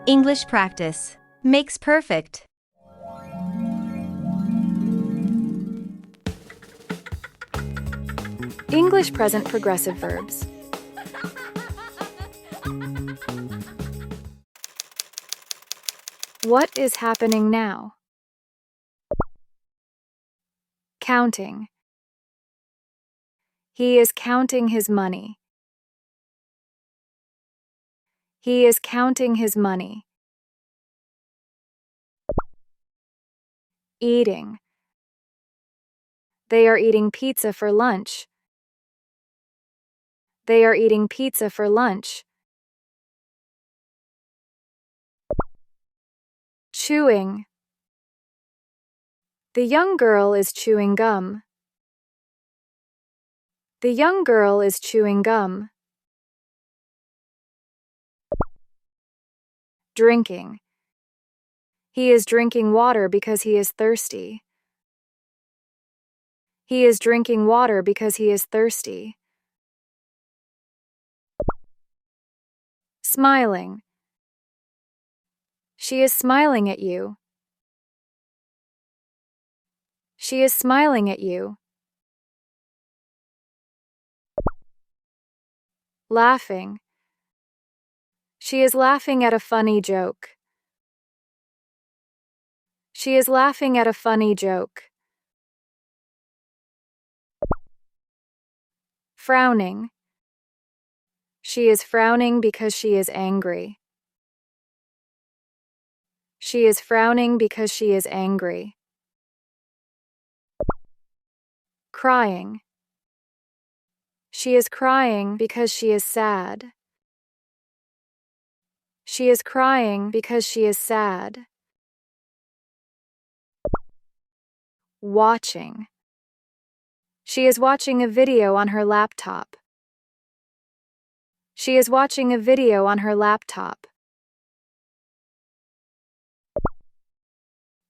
English practice makes perfect. English present progressive verbs. What is happening now? Counting. He is counting his money. He is counting his money. Eating. They are eating pizza for lunch. They are eating pizza for lunch. Chewing. The young girl is chewing gum. The young girl is chewing gum. Drinking. He is drinking water because he is thirsty. He is drinking water because he is thirsty. Smiling. She is smiling at you. She is smiling at you. Laughing. She is laughing at a funny joke. She is laughing at a funny joke. Frowning. She is frowning because she is angry. She is frowning because she is angry. Crying. She is crying because she is sad. She is crying because she is sad. Watching. She is watching a video on her laptop. She is watching a video on her laptop.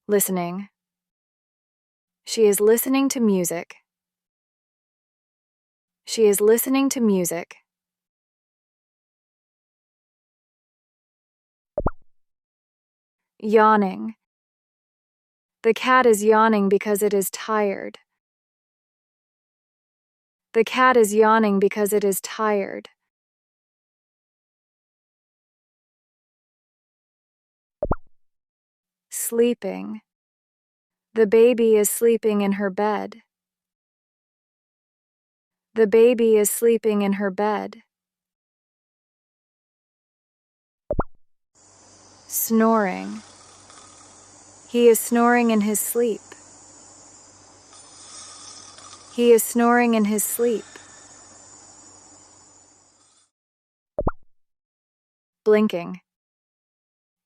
Listening. She is listening to music. She is listening to music. Yawning. The cat is yawning because it is tired. The cat is yawning because it is tired. Sleeping. The baby is sleeping in her bed. The baby is sleeping in her bed. Snoring. He is snoring in his sleep. He is snoring in his sleep. Blinking.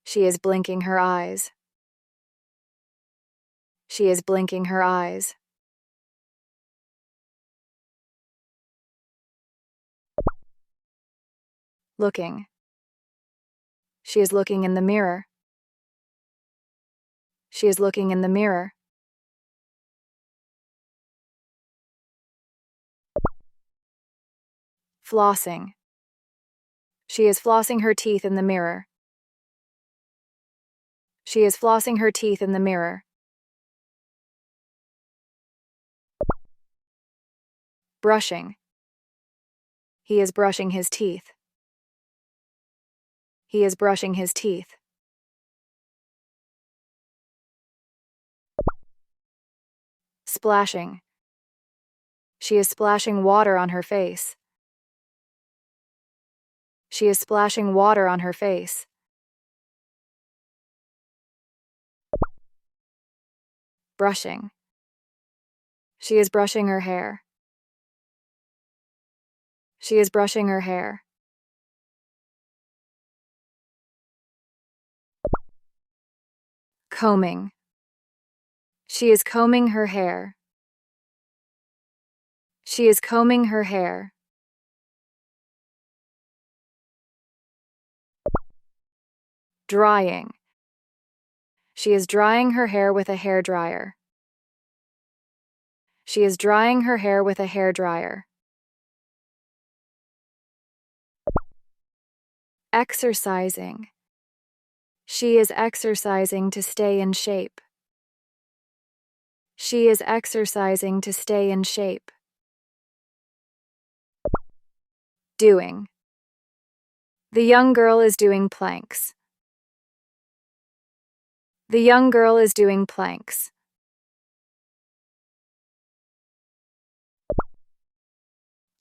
She is blinking her eyes. She is blinking her eyes. Looking. She is looking in the mirror. She is looking in the mirror. Flossing. She is flossing her teeth in the mirror. She is flossing her teeth in the mirror. Brushing. He is brushing his teeth. He is brushing his teeth. Splashing. She is splashing water on her face. She is splashing water on her face. Brushing. She is brushing her hair. She is brushing her hair. Combing. She is combing her hair. She is combing her hair. Drying. She is drying her hair with a hairdryer. She is drying her hair with a hairdryer. Exercising. She is exercising to stay in shape. She is exercising to stay in shape. Doing. The young girl is doing planks. The young girl is doing planks.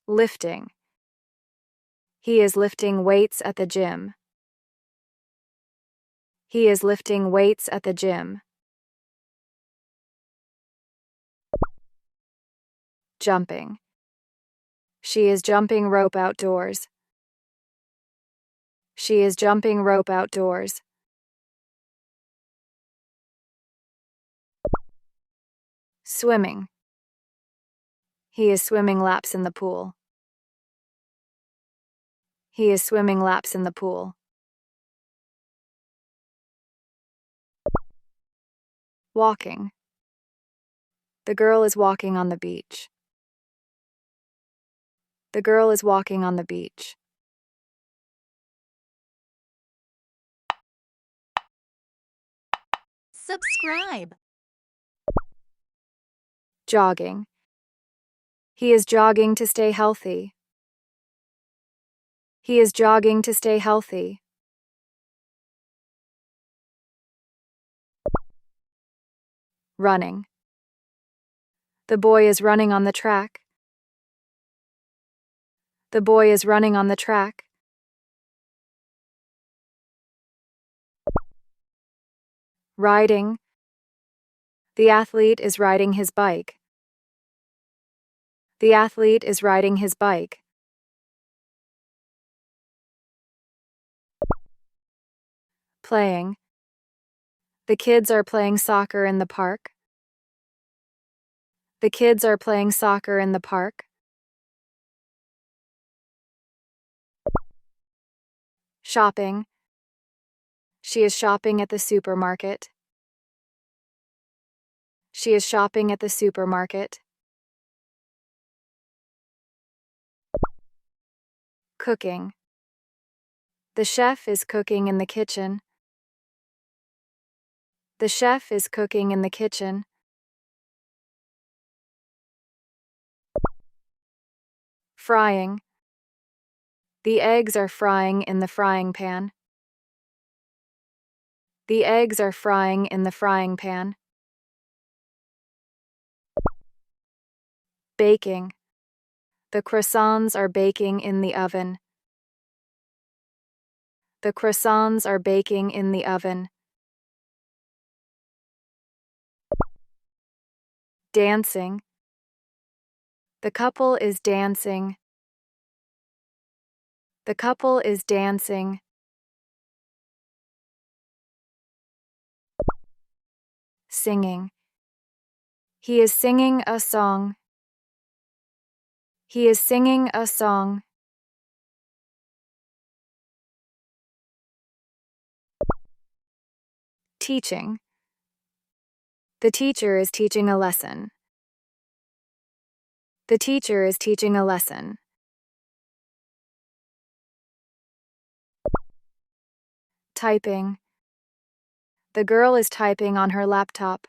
Lifting. He is lifting weights at the gym. He is lifting weights at the gym. Jumping. She is jumping rope outdoors. She is jumping rope outdoors. Swimming. He is swimming laps in the pool. He is swimming laps in the pool. Walking. The girl is walking on the beach. The girl is walking on the beach. Subscribe. Jogging. He is jogging to stay healthy. He is jogging to stay healthy. Running. The boy is running on the track. The boy is running on the track. Riding. The athlete is riding his bike. The athlete is riding his bike. Playing. The kids are playing soccer in the park. The kids are playing soccer in the park. Shopping. She is shopping at the supermarket. She is shopping at the supermarket. Cooking. The chef is cooking in the kitchen. The chef is cooking in the kitchen. Frying. The eggs are frying in the frying pan. The eggs are frying in the frying pan. Baking. The croissants are baking in the oven. The croissants are baking in the oven. Dancing. The couple is dancing. The couple is dancing. Singing. He is singing a song. He is singing a song. Teaching. The teacher is teaching a lesson. The teacher is teaching a lesson. Typing. The girl is typing on her laptop.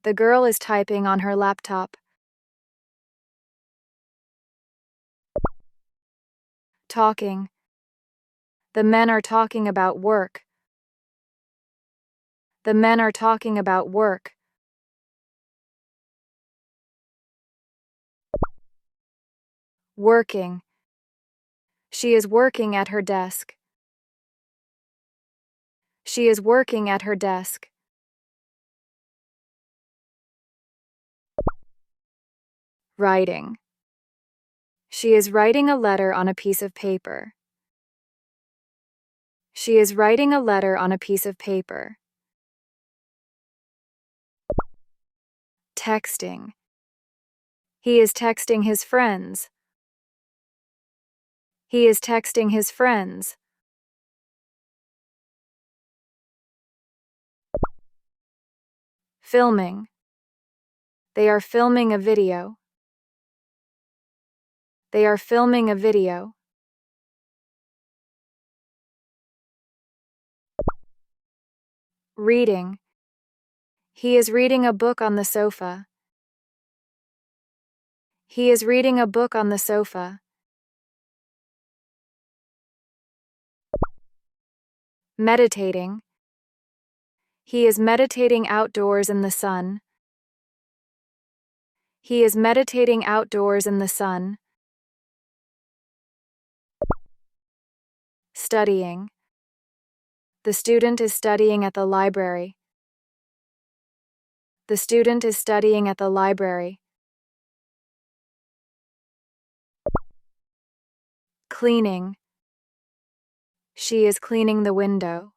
The girl is typing on her laptop. Talking. The men are talking about work. The men are talking about work. Working. She is working at her desk. She is working at her desk. Writing. She is writing a letter on a piece of paper. She is writing a letter on a piece of paper. Texting. He is texting his friends. He is texting his friends. Filming. They are filming a video. They are filming a video. Reading. He is reading a book on the sofa. He is reading a book on the sofa. Meditating. He is meditating outdoors in the sun. He is meditating outdoors in the sun. Studying. The student is studying at the library. The student is studying at the library. Cleaning. She is cleaning the window.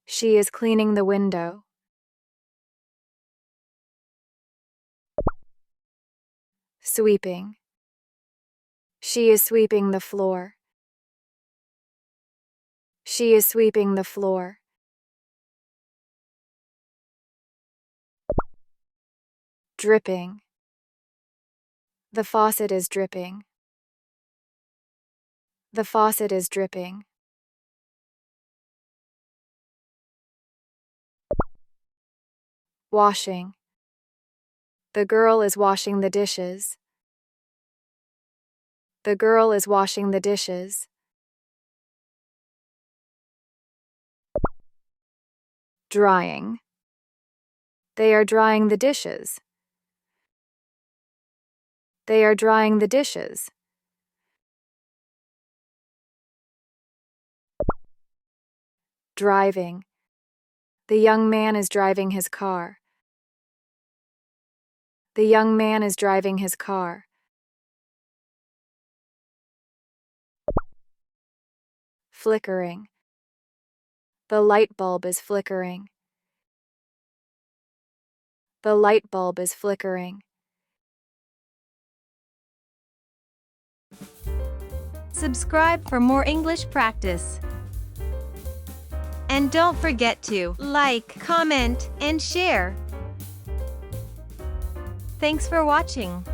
She is cleaning the window. Sweeping. She is sweeping the floor. She is sweeping the floor. Dripping. The faucet is dripping. The faucet is dripping. Washing. The girl is washing the dishes. The girl is washing the dishes. Drying. They are drying the dishes. They are drying the dishes. Driving. The young man is driving his car. The young man is driving his car. Flickering. The light bulb is flickering. The light bulb is flickering. Subscribe for more English practice. And don't forget to like, comment, and share. Thanks for watching.